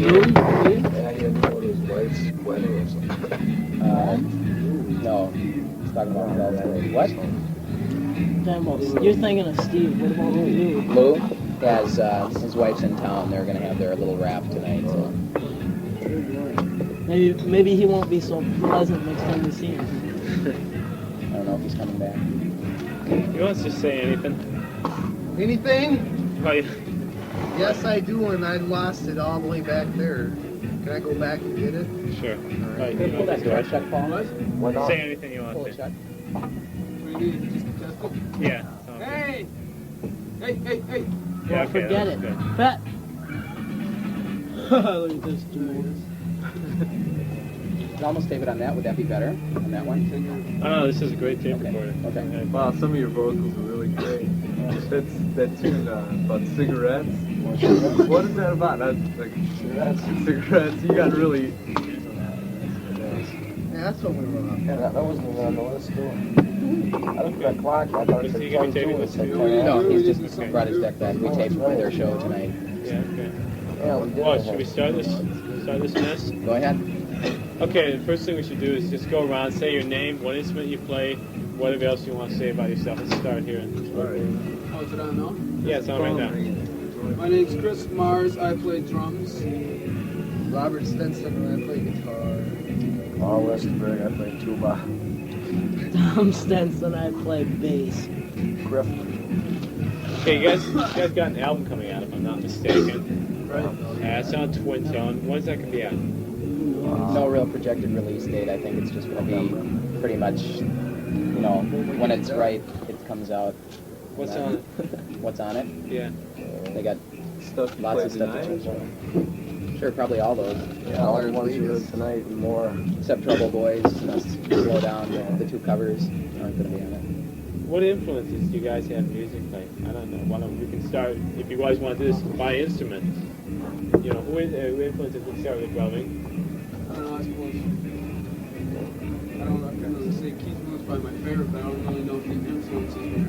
Really? Yeah, he had to go to his wife's wedding or something. No. He's talking about his dad's What? You're thinking of Steve. What about Lou? Lou has his wife's in town. They're gonna have their little rap tonight. So Maybe he won't be so pleasant next time we see him. I don't know if he's coming back. You want to just say anything? Anything? Oh, yeah. Yes, I do, and I lost it all the way back there. Can I go back and get it? Sure. Right. Can you pull that door check, Paul? Why not? Say anything you Pull want it to. check. Yeah. Hey! Hey, hey, hey! Yeah, okay, Forget that's it. good. Pat. Look at this dude. Can almost tape it on that. Would that be better? On that one? Oh, no, this is a great tape Okay. recorder. Okay. Wow, some of your vocals are really great. That's that tune about cigarettes. What is that about? That's like cigarettes. You got really. Yeah, that's what we were on. Yeah, that wasn't even on the list too. I looked at that clock. I thought it Is said he gonna be 22. taping It this said too? 10. No, he's just brought his deck back. We taped their show tonight. Yeah, okay. Yeah, we did. Well, should we start this mess? Go ahead. Okay, the first thing we should do is just go around, say your name, what instrument you play, whatever else you want to say about yourself. Let's start here. Oh, is it on now? Yeah, it's on right now. My name's Chris Mars. I play drums. Robert Stenson, and I play guitar. Carl Westerberg, I played tuba. Tom Stenson, I play bass. Griff. Okay, you guys got an album coming out, if I'm not mistaken. Right. It's on Twin Tone. When's that going to be out? No real projected release date. I think it's just going to be pretty much, when it's right, it comes out. What's on it? What's on it? Yeah. They got Stuff you lots played of stuff to tonight? choose from. Sure, probably all those. Yeah, all the ones you heard tonight and more. Except Trouble Boys, Slow Down, the two covers aren't going to be on it. What influences do you guys have musically? I don't know. Why don't we can start, if you guys want to do this by instruments. Who influences, we can start with drumming. I don't know. I suppose. I couldn't really say Keith Moon's probably my favorite, but I don't really know if he influences me.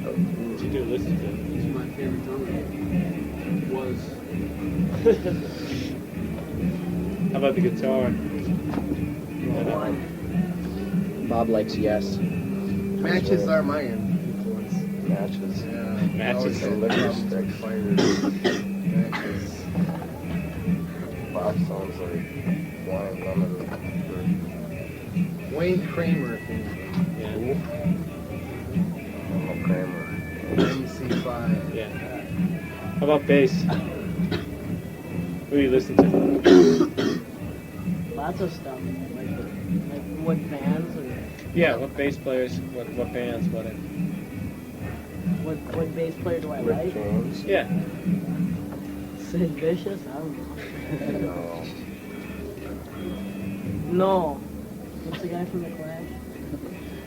What you do listen to? He's my favorite drummer. Was. How about the guitar? Bob likes Yes. Matches are my influence. Matches. Yeah. Matches. I always had problems with fires. Matches. Bob sounds like Wine Lemon. Wayne Kramer, Yeah. Oh, Kramer. MC5. Yeah. How about bass? Who do you listen to? Lots of stuff. Like what bands or Yeah, what bass players, what bands, what? what bass player do I Rick like? James. Yeah. Sid Vicious? I don't know. No. No. What's the guy from The Clash?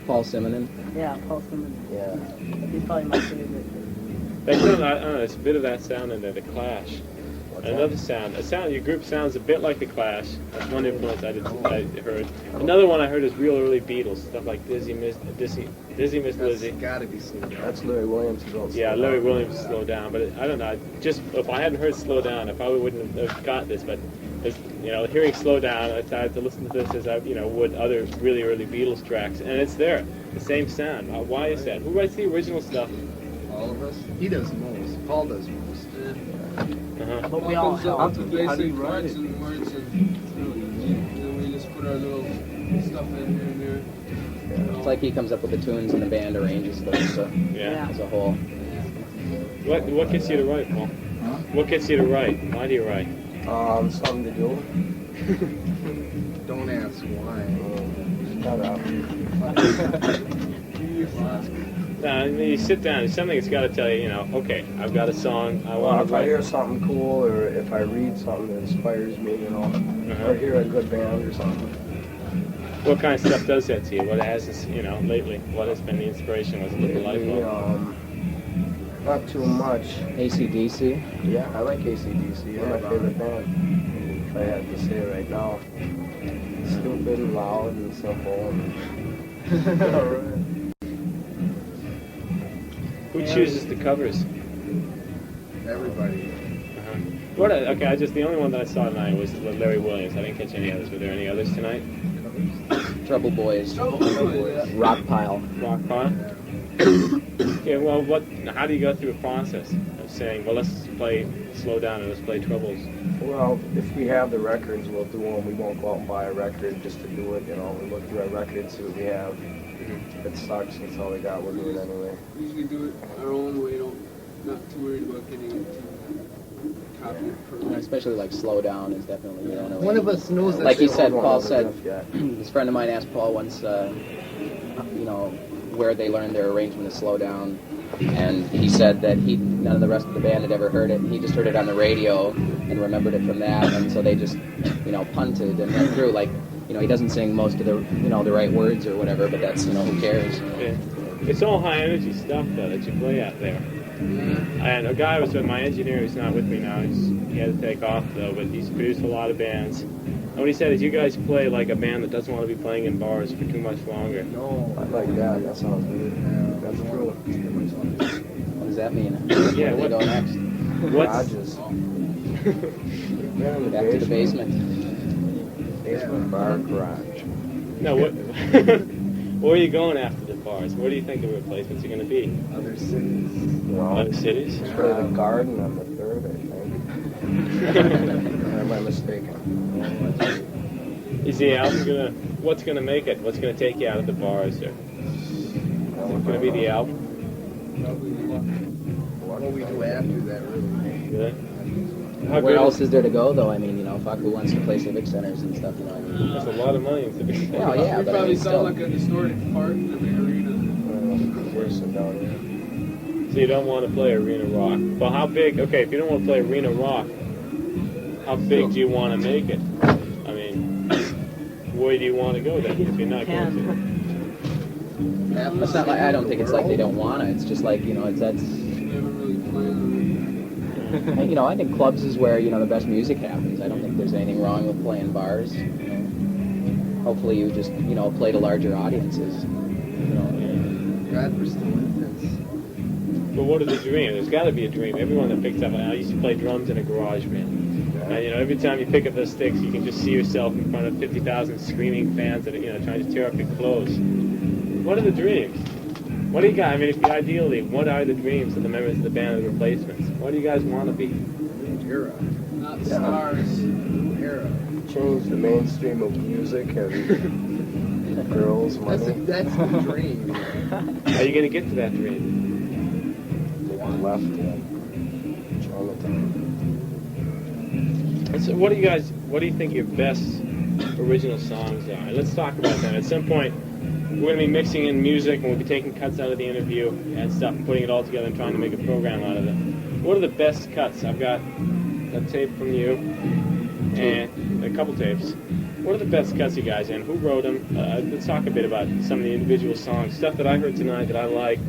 Paul Simonon. Yeah, Paul Simon. Yeah. He's probably my favorite. I don't know, there's a bit of that sound in there, the Clash. What's Another sound, your group sounds a bit like the Clash. That's one influence I heard. Another one I heard is real early Beatles, stuff like Dizzy Miss Lizzy. That's gotta be Slow Down. That's Larry Williams. Yeah, Larry Williams, Slow Down, but I don't know. Just if I hadn't heard Slow Down, I probably wouldn't have got this. But hearing Slow Down, I started to listen to this as I would other really early Beatles tracks, and it's there, the same sound. Why is that? Who writes the original stuff? All of us. He does most. Paul does most. Uh-huh. But we all comes up help. with the How do you basic write chords it? and words, and it's really easy. And then we just put our little stuff in here and there. It's like he comes up with the tunes and the band arranges those Yeah. as a whole. What gets you to write, Paul? What gets you to write? Why do you write? Something to do. Don't ask why. Shut up. I mean, you sit down, it's something that's got to tell you, okay, I've got a song, I Well, want if to I write. hear something cool, or if I read something that inspires me, or hear a good band or something. What kind of stuff does that to you? What has this, lately? What has been the inspiration? What's been the life Lately, of? not too much. AC/DC. Yeah, I like AC/DC. They're my favorite band. If I had to say it right now. Stupid and loud and simple. And all right. Who chooses the covers? Everybody. Okay, the only one that I saw tonight was Larry Williams. I didn't catch any others. Were there any others tonight? Trouble Boys. Yeah. Rock Pile. Rock Pile? Okay, well, how do you go through a process of saying, well, let's play Slow Down and let's play Troubles? Well, if we have the records, we'll do them. We won't go out and buy a record just to do it. You know, we look through our records, see what we have. If it sucks, that's all we got. We'll do it anyway. We usually do it our own way. Not too worried about getting it to copy per. Especially like Slow Down is definitely, you know. One of us knows that. Like he said, One Paul of said, them yet. this friend of mine asked Paul once, you know, where they learned their arrangement of Slow Down. And he said that none of the rest of the band had ever heard it. He just heard it on the radio and remembered it from that. And so they just, you know, punted and went through. Like, you know, he doesn't sing most of the, you know, the right words or whatever, but that's, you know, who cares? Yeah. It's all high energy stuff, though, that you play out there. And a guy was with my engineer who's not with me now. He had to take off, though, but he's produced a lot of bands. And what he said is you guys play like a band that doesn't want to be playing in bars for too much longer. No. I like that. That sounds good. That's true. What does that mean? Yeah, Where do they go next? Garages. Back to the basement. Basement bar garage. No, what? Where are you going after the bars? Where do you think the replacements are going to be? Other cities. Well, Other cities? it's for the garden on the 3rd, I think. Or am I mistaken? Is the album gonna? What's gonna make it? What's gonna take you out of the bars? Or is it gonna be the album? Probably What we do after that, really. Really? How Where good else is there to go, though? I mean, you know, fuck, who wants to play civic centers and stuff, you know? I mean, That's a lot of money to be. well, yeah, we but I probably mean, sound still. like a distorted part in a big arena. Worse than down here. So you don't want to play arena rock. Well, how big? Okay, if you don't want to play arena rock, how big do you want to make it? I mean, where do you want to go then? If you're not going to. It's not like, I don't think it's like they don't want to. It's just like, you know, that's, They haven't really planned. you know, I think clubs is where, you know, the best music happens. I don't think there's anything wrong with playing bars. You know. Hopefully you just, you know, play to larger audiences. You know. God, we're still infants. But what is the dream? There's got to be a dream. Everyone that picks up, I used to play drums in a garage band. And, you know, every time you pick up those sticks, you can just see yourself in front of 50,000 screaming fans that are, you know, trying to tear up your clothes. What are the dreams? What do you got? I mean, if ideally, what are the dreams of the members of the band of the Replacements? What do you guys want to be? Era. Not stars. Era. Change the mainstream of music and girls, money. That's the dream. Are you going to get to that dream? Left Chinatown. So what do you think your best original songs are? And let's talk about that. At some point, we're going to be mixing in music and we'll be taking cuts out of the interview and stuff and putting it all together and trying to make a program out of it. What are the best cuts? I've got a tape from you and a couple tapes. What are the best cuts, you guys, and who wrote them? Let's talk a bit about some of the individual songs. Stuff that I heard tonight that I like.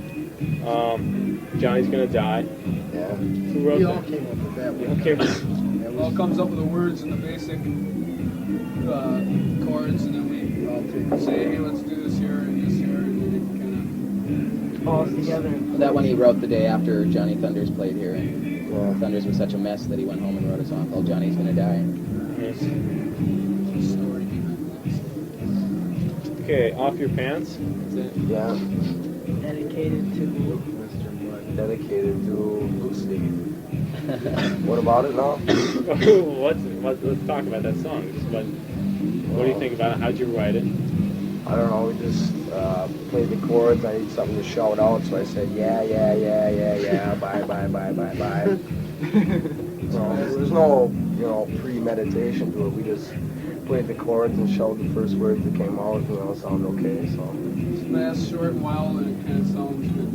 Johnny's Gonna Die. Yeah. Who wrote We all that? came up with that one. Okay. It all comes up with the words and the basic chords, and then we All take say, hey, let's do this here and this here, and then it Falls together. That one he wrote the day after Johnny Thunders played here, and Yeah. Thunders was such a mess that he went home and wrote a song called Johnny's Gonna Die. Yes. kind of story behind that. Okay, Off Your Pants. Is that? Yeah. Dedicated to Dedicated to Lucy. What about it now? Let's talk about that song. What do you think about it? How'd you write it? I don't know, we just played the chords. I need something to shout out, so I said, yeah, bye. So there was no, you know, premeditation to it. We just played the chords and shouted the first words that came out, you know, sound okay, so. It's fast, short, and wild, and it kind of sounds good.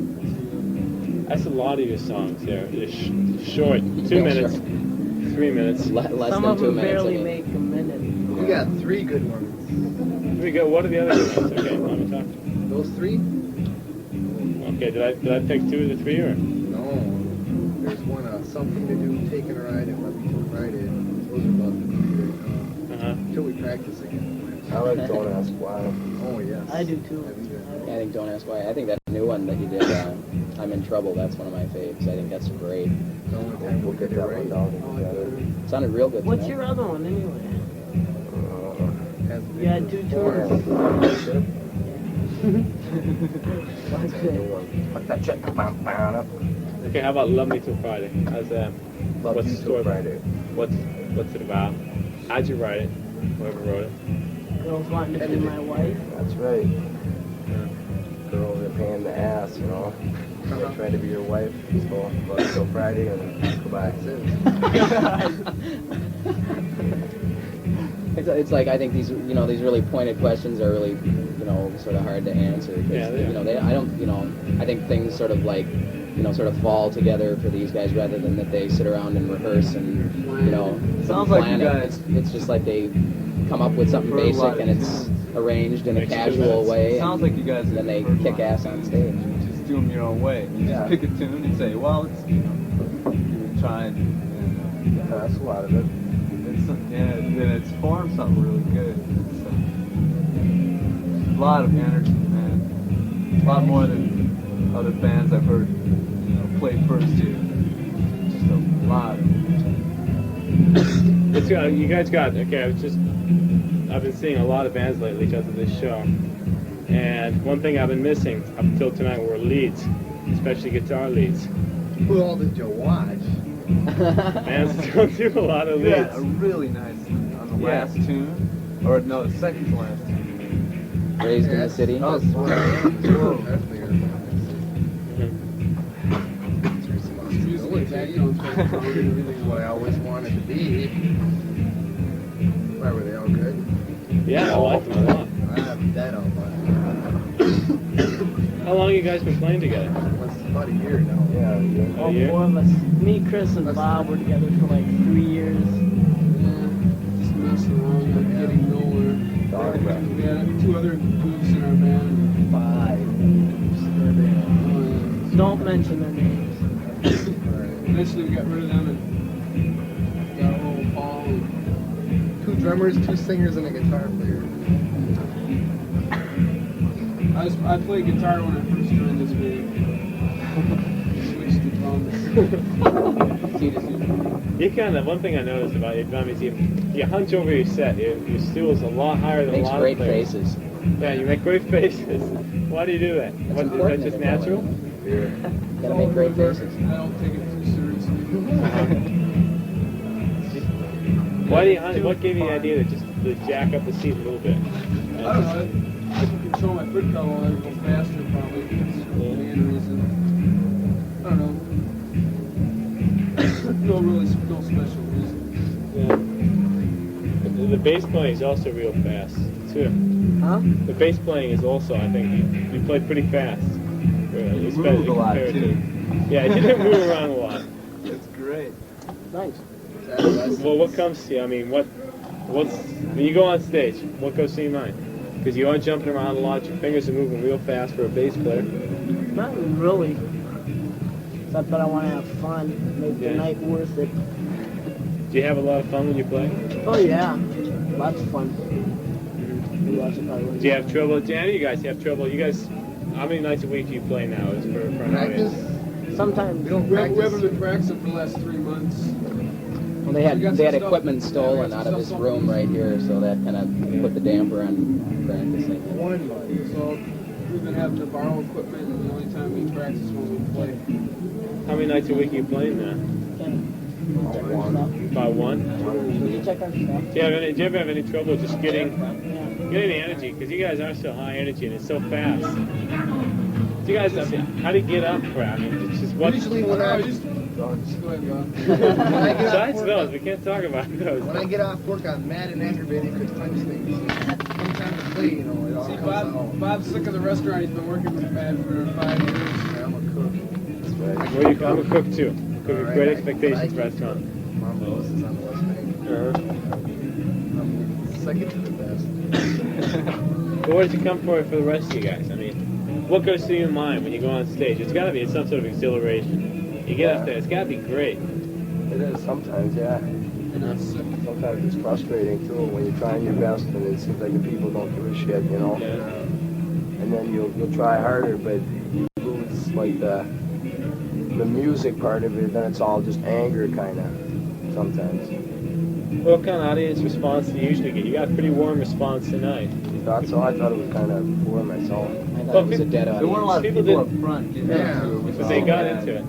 That's a lot of your songs there. They're short, 2 Yeah, minutes, sure. 3 minutes. Less some than of 2 them minutes. barely I mean. make a minute. We got 3 good ones. Here we go. What are the other ones? Okay, let me talk. Those 3? Okay, did I pick 2 of the 3 or? No. There's one, Something to Do, Taking a Ride, and Let Me Ride It. Those are about the Uh-huh. until we practice again. I like Don't Ask Why. Oh, yes. I do too. Yeah, I think Don't Ask Why. I think that new one that you did, I'm in Trouble, that's one of my faves. I think that's great. We'll get that one down together. It sounded real good What's tonight. your other one anyway? Uh, You had two tours. Fuck that shit. Okay, how about Love Me Till Friday? How's that? Love What's You the Till story? Friday. What's it about? How'd you write it? Whoever wrote it? Girls wanting to be my wife. That's right. Girls are pain in the ass, you know. They try to be your wife, so love you till Friday and goodbye. It's like I think these these really pointed questions are really sort of hard to answer. 'Cause, Yeah, they are. I don't I think things sort of like sort of fall together for these guys rather than that they sit around and rehearse and Sounds like plan you it. guys- It's just like they come up with something For a lot basic of and it's arranged in a Makes two casual minutes. way. Sounds like you guys and then they prefer kick mine. ass on stage. Just do them your own way. You Yeah. just pick a tune and say, well, it's, you're trying, and Yeah, that's a lot of it. then it's formed something really good. It's a lot of energy, man. A lot more than other bands I've heard, play first here. Just a lot. It's got, you guys got, okay, I've been seeing a lot of bands lately because of this show. And one thing I've been missing up until tonight were leads, especially guitar leads. Who all did you watch? Bands don't do a lot of You leads. had a really nice on the Yeah. last tune, or no, the second to last tune. Raised in the city. Oh, It's what I always wanted to be. Why were they all good? Yeah, I like them a lot. I have that on my. How long you guys been playing together? What's about a year now? Yeah, yeah. All year? four of us. Me, Chris, and Bob were together for like 3 years. Just messing around, not getting nowhere. We had two other groups in our band. 5. Don't mention their names. Eventually we got rid of them and got a little Paul. And 2 drummers, 2 singers, and a guitar player. I played guitar when I first joined this band. Switched to drums. You kind of, one thing I noticed about your drum is you hunch over your set. Your stool's a lot higher than Makes a lot great of players. faces. Yeah, you make great faces. Why do you do that? What, is that important just in a band. natural? Gotta make great faces. I don't take it too seriously. Why do you hunt? What gave you the idea to just to jack up the seat a little bit? I don't know. I can control my foot pedal and go faster probably. That's the main reason. I don't know. No special reason. Yeah. The bass playing is also real fast too. Huh? The bass playing is also, I think, you play pretty fast. You moved a lot too. Yeah, you didn't move around a lot. It's great. Nice. Well, what comes to you? I mean, what's when you go on stage? What goes through your mind? Because you are jumping around a lot. Your fingers are moving real fast for a bass player. Not really. Except that I want to have fun. Make Yeah. the night worth it. Do you have a lot of fun when you play? Oh, yeah. Lots of fun. Lots of fun. Do you have trouble? Do any of you guys have trouble? You guys, how many nights a week do you play now? Is for an Practice? audience? Sometimes. We don't We haven't practice. been practicing for the last 3 months. Well, they had We got they had some stuff- equipment stolen yeah, we got out some of his stuff room right here, so that kind of put the damper on practicing. So we've been having to borrow equipment, and the only time we practice is when we play. How many nights a week are you playing now? Check our stuff. About one. We can check our stuff. Do you ever have any trouble just getting Yeah. the energy? Because you guys are so high energy and it's so fast. Do you guys, I mean, how do you get up for it? I mean, it's just what. Usually when I Just go ahead, Bob. when I get off Besides work, those, we can't talk about those. when I get off work, I'm mad and aggravated because punch things. Sometimes to play, it all See, comes out. Bob's sick of the restaurant. He's been working with Bad for 5 years. I'm a cook. That's right. Well, I'm a cook too. Cook with Alright, Great I- Expectations I- restaurant. Mom knows I'm listening. Uh-huh. I'm second to the best. But what did you come for the rest of you guys? I mean, what goes through your mind when you go on stage? It's got to be some sort of exhilaration. You get up there, it's got to be great. It is sometimes, yeah. and that's Sometimes it's frustrating too when you're trying your best and it seems like the people don't give a shit, you know. And then you'll try harder, but you lose like the music part of it. Then it's all just anger, kind of. Sometimes. What kind of audience response do you usually get? You got a pretty warm response tonight. You thought so? I thought it was kind of poor myself. I thought it was a dead There weren't a lot of audience. people up front. You know, Yeah. so it was But they all got bad. into it.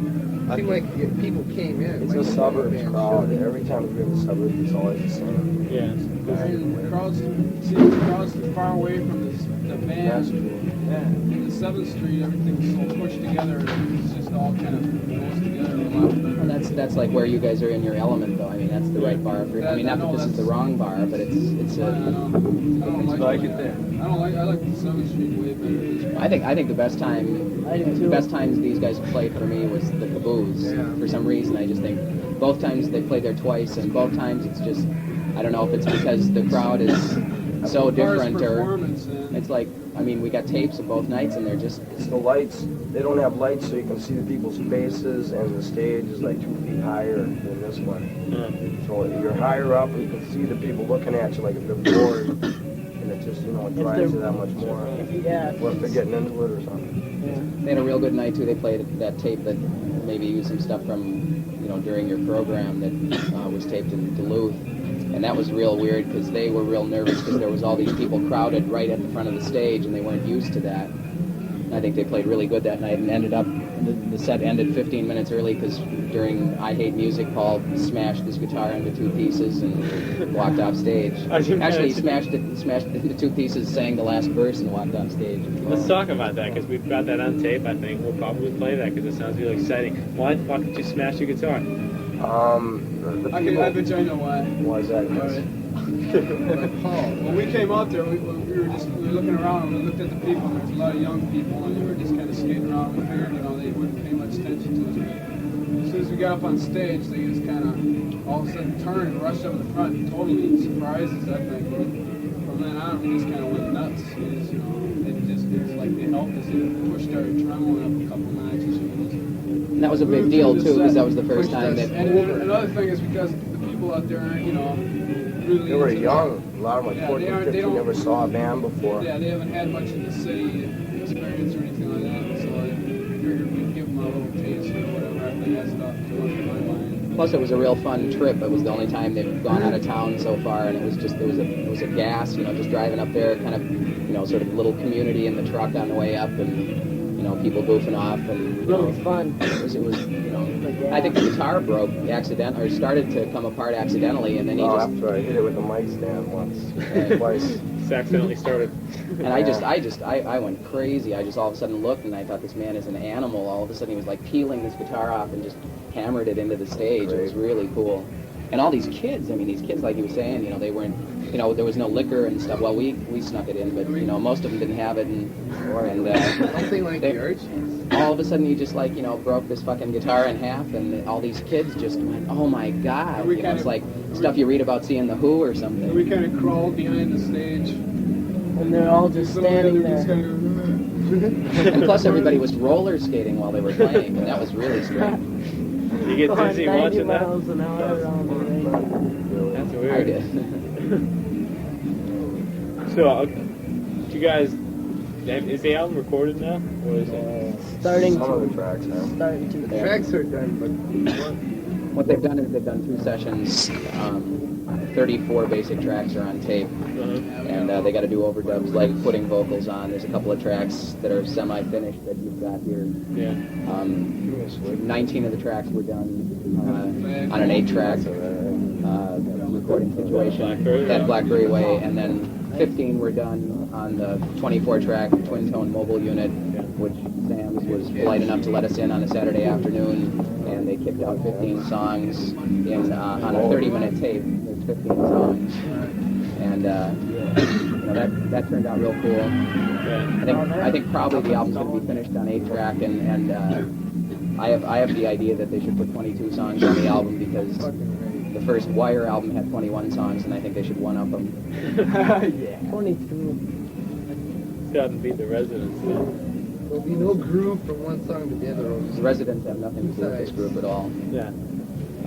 it seemed like people came in. It's like a the suburbs band crowd. should. Every time we go to the suburbs, it's always the same. Yeah. The crowds far away from the That's band. true. Yeah. In the 7th Street, everything's so pushed together. It's just all kind of goes together a lot better. Well, that's like where you guys are in your element, though. I mean, that's the right bar. For, I mean, not that this is the wrong bar, but it's I a. don't like it there. I like the 7th Street way better. I think the best time, I do the too. best times these guys played for me was the Caboose. Yeah. For some reason, I just think both times they played there twice, and both times it's just, I don't know if it's because the crowd is so different or it's like, I mean, we got tapes of both nights, and they're just. It's the lights. They don't have lights, so you can see the people's faces, and the stage is like 2 feet higher than this one. So you're higher up, and you can see the people looking at you like if they're bored, and it just, you know, it If drives they're- you that much more. Yeah. Or if they're getting into it or something. They had a real good night too. They played that tape that maybe used some stuff from, you know, during your program that was taped in Duluth, and that was real weird because they were real nervous because there was all these people crowded right at the front of the stage, and they weren't used to that. And I think they played really good that night and ended up. The set ended 15 minutes early because during I Hate Music, Paul smashed his guitar into 2 pieces and walked off stage. Actually, he smashed it into 2 pieces, sang the last verse, and walked off stage. Let's talk about that because we've got that on tape. I think we'll probably play that because it sounds really exciting. Why the fuck did you smash your guitar? The I people. bet you I know why. Why is that? All right. When we came out there, we were looking around and we looked at the people, and there's a lot of young people, and they were just kind of skating around. We figured, you know, they wouldn't pay much attention to us. But as soon as we got up on stage, they just kind of all of a sudden turned and rushed up in the front, and totally surprised us, I think. And from then on, we just kind of went nuts. We just, you know, it's like they helped us. They pushed our tremoling up a couple notches. And that was a big deal too because that was the first time that. And another thing is because the people out there aren't, you know, really They were into young. A lot of them Yeah, like 14, they 15, don't- never saw a band before. Yeah, they haven't had much in the city experience or anything like that, so I figured we'd give them a little taste or whatever after that stuff to look in my mind. Plus, it was a real fun trip. It was the only time they've gone out of town so far, and it was a gas, you know, just driving up there, kind of, you know, sort of little community in the truck on the way up, and you know, people goofing off, and you Really know, fun. it was, you know, I think the guitar broke accidentally, or started to come apart accidentally, and then he just. After I hit it with a mic stand once, twice. It's accidentally started. And I went crazy. I just all of a sudden looked and I thought this man is an animal. All of a sudden he was like peeling his guitar off and just hammered it into the stage. It was really cool. And all these kids, I mean, these kids, like he was saying, you know, they weren't, you know, there was no liquor and stuff. Well, we snuck it in, but, you know, most of them didn't have it. And Something like they- the Archies. all of a sudden he just, like, you know, broke this fucking guitar in half. And all these kids just went, oh, my God. We You know, kind it's of- like stuff you read about seeing The Who or something. We kind of crawled behind the stage. And they're all just standing Just there. kind of, And plus everybody was roller skating while they were playing, and that was really strange. You get Going dizzy 90 watching that? miles an hour around the ring. That's I weird. did. So, do you guys, is the album recorded now? Or is it? Starting Some of to. the tracks, huh? Starting to. The tracks are done, but What they've done is they've done 2 sessions. 34 basic tracks are on tape, and they got to do overdubs, like putting vocals on. There's a couple of tracks that are semi-finished that you've got here. Yeah. 19 of the tracks were done on an 8-track recording situation Blackberry, at yeah. Blackberry Way, and then 15 were done on the 24-track twin-tone mobile unit, which Sam's was polite enough to let us in on a Saturday afternoon, and they kicked out 15 songs in on a 30-minute tape. There's 15 songs, and you know, that turned out real cool. Yeah. I think probably the album's going to be finished on 8-track, and I have the idea that they should put 22 songs on the album because the first Wire album had 21 songs, and I think they should one-up them. 22. Still haven't beat the Residents. Yeah. there'll be no groove from one song to the other. The Residents have nothing to do with this group at all. Yeah.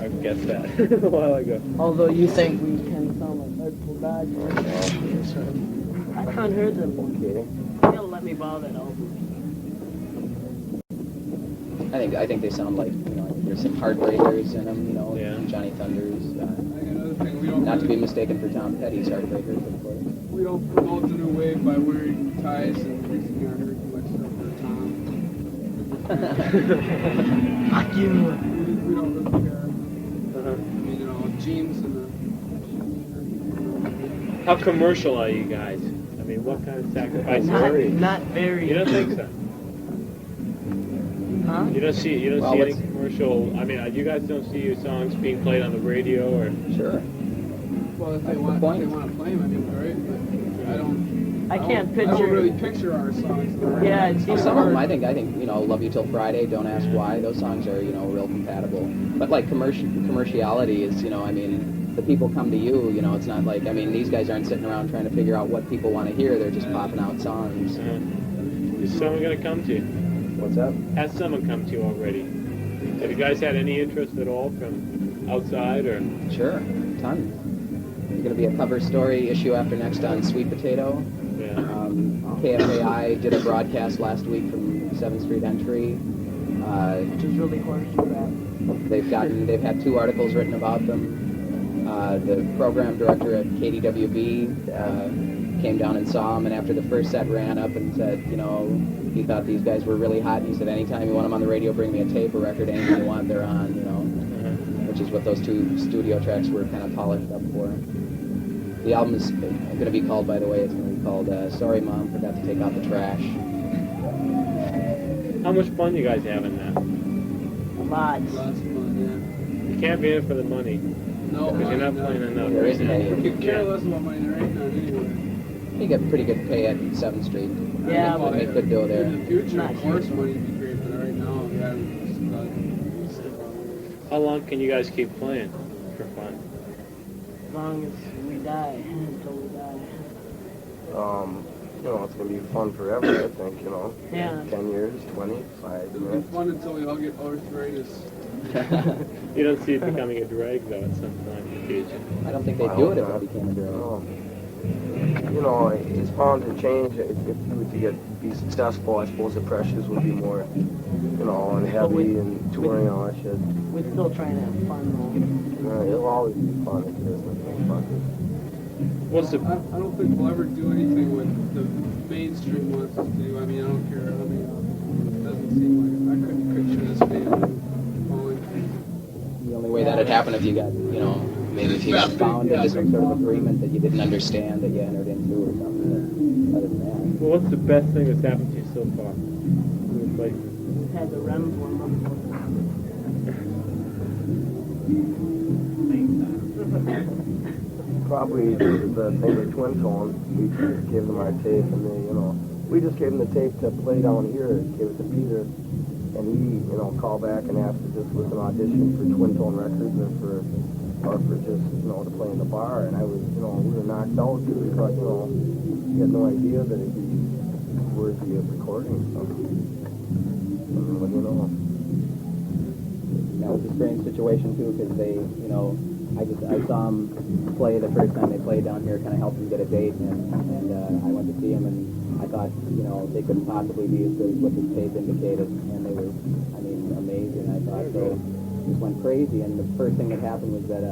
I guessed that a while ago. Although you think we can sound like Artful Dodgers. I can't hear them. Okay. They'll let me borrow that album. I think they sound like, you know, there's some Heartbreakers in them, you know, Yeah. Johnny Thunders. I think another thing, we don't Not to be really- mistaken for Tom Petty's Heartbreakers, of course. we don't promote the new wave by wearing ties and using our hair too much stuff for Tom. Fuck you. We don't really care. Uh-huh. I mean, you know, jeans and How commercial are you guys? I mean, what kind of sacrifice? Not very. You don't think so? Huh? You don't see Well, any what's- commercial. I mean, you guys don't see your songs being played on the radio or. Sure. well, if That's they the want point. to play them, I mean, great. But I can't I picture. don't really picture our songs. Yeah, it's Some either of them, or. I think, you know, Love You Till Friday, Don't Ask Why, those songs are, you know, real compatible. But like commerciality is, you know, I mean, the people come to you, you know, it's not like, I mean, these guys aren't sitting around trying to figure out what people want to hear, they're just popping out songs. Is someone going to come to you? What's that? Has someone come to you already? Have you guys had any interest at all from outside or? Sure, tons. There's going to be a cover story issue after next on Sweet Potato. Yeah. KFAI did a broadcast last week from 7th Street Entry. Which is really horseshoe rap. They've had 2 articles written about them. The program director at KDWB came down and saw them, and after the first set ran up and said, you know, he thought these guys were really hot, and he said, anytime you want them on the radio, bring me a tape, a record, anything you want, they're on, you know, which is what those 2 studio tracks were kind of polished up for. The album is going to be called, by the way, it's going to be called Sorry Mom, Forgot to Take Out the Trash. How much fun you guys having now? Lots. Lots of fun, You can't be in it for the money yeah. No, because you're not no. playing enough. There isn't any. You could care less about money. There ain't none anyway. You get pretty good pay at 7th Street. Yeah, They but make good dough there. In the future, Not of course, here. money would be great, but right now, yeah, How long can you guys keep playing for fun? As long as we die. Until we die. You know, it's gonna be fun forever. I think. You know. Yeah. 10 years, 20, 5 it'll be minutes. fun until we all get arthritis. You don't see it becoming a drag though at some point in the future. I don't think they'd I do hope it if not. it became a drag. You know, it's bound to change. If you were to be successful, I suppose the pressures would be more, you know, and heavy and touring and all that shit. We're still trying to have fun though. It'll always be fun if it isn't fun. What's the I don't think we'll ever do anything what the mainstream wants us to do. I mean, I don't care. I mean, it doesn't seem like I couldn't picture this band falling. The only way that'd happen if you got, you know, maybe if you got bound into some sort of agreement that you didn't understand that you entered into or something. Other than that. well, what's the best thing that's happened to you so far? Like, We've had the REM warm up. Probably the thing with Twin Tone, we just gave them our tape and they, you know, we just gave them the tape to play down here, gave it to Peter, and he, you know, called back and asked if this was an audition for Twin Tone Records or for just, you know, to play in the bar, and I was, you know, we were knocked out because we thought, you know, we had no idea that it'd be worthy of recording, so, what do you know? That was a strange situation too, because they, you know, I saw them play the first time they played down here, kind of helped them get a date, and I went to see them, and I thought, you know, they couldn't possibly be as good as what this tape indicated, and they were, I mean, amazing. I thought so. Just went crazy, and the first thing that happened was that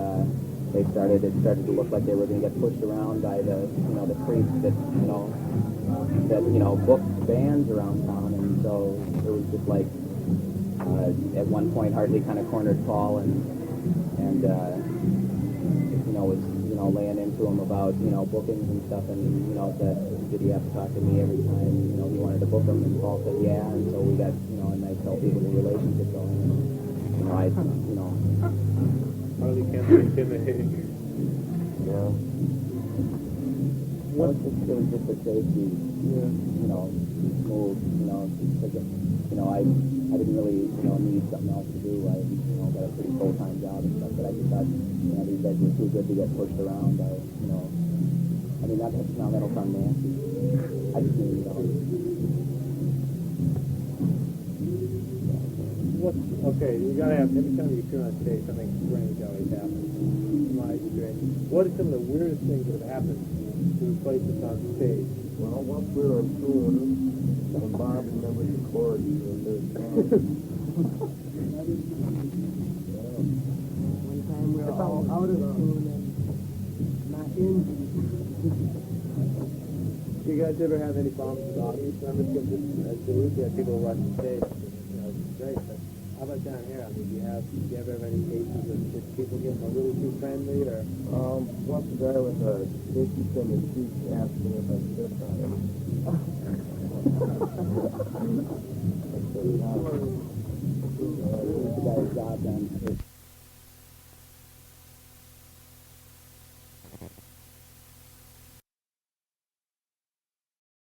it started to look like they were going to get pushed around by the, you know, the creeps that, you know, booked bands around town, and so it was just like, at one point, Hartley kind of cornered Paul, and you know, was, you know, laying into him about, you know, bookings and stuff, and, you know, said, did he have to talk to me every time, you know, he wanted to book him, and Paul said, yeah, and so we got, you know, a nice healthy little relationship going, and, you know, you know. hardly can't intimidate. Yeah. It was just a safety, you know, move, you know, because, you know, I didn't really, you know, need something else to do. I, you know, got a pretty full-time job and stuff, but I just thought, you know, these guys were too good to get pushed around by, you know, I mean, now that'll sound nasty. I just mean, you know. Okay, you gotta have, every time you turn on stage, something strange always happens. In my experience. What are some of the weirdest things that have happened to places on stage? Well, once we were in tune, and Bob remembered the chords of their song. One time we were all out of tune and not in. You guys ever have any problems with audience membership at zoos? You have people rush the stage. You know, it's great, but how about down here? I mean, do you ever have any cases of just people getting a little too friendly, or? Once a guy with a distance in his cheek asked me if I spit on him. I said, no. The guy's job done.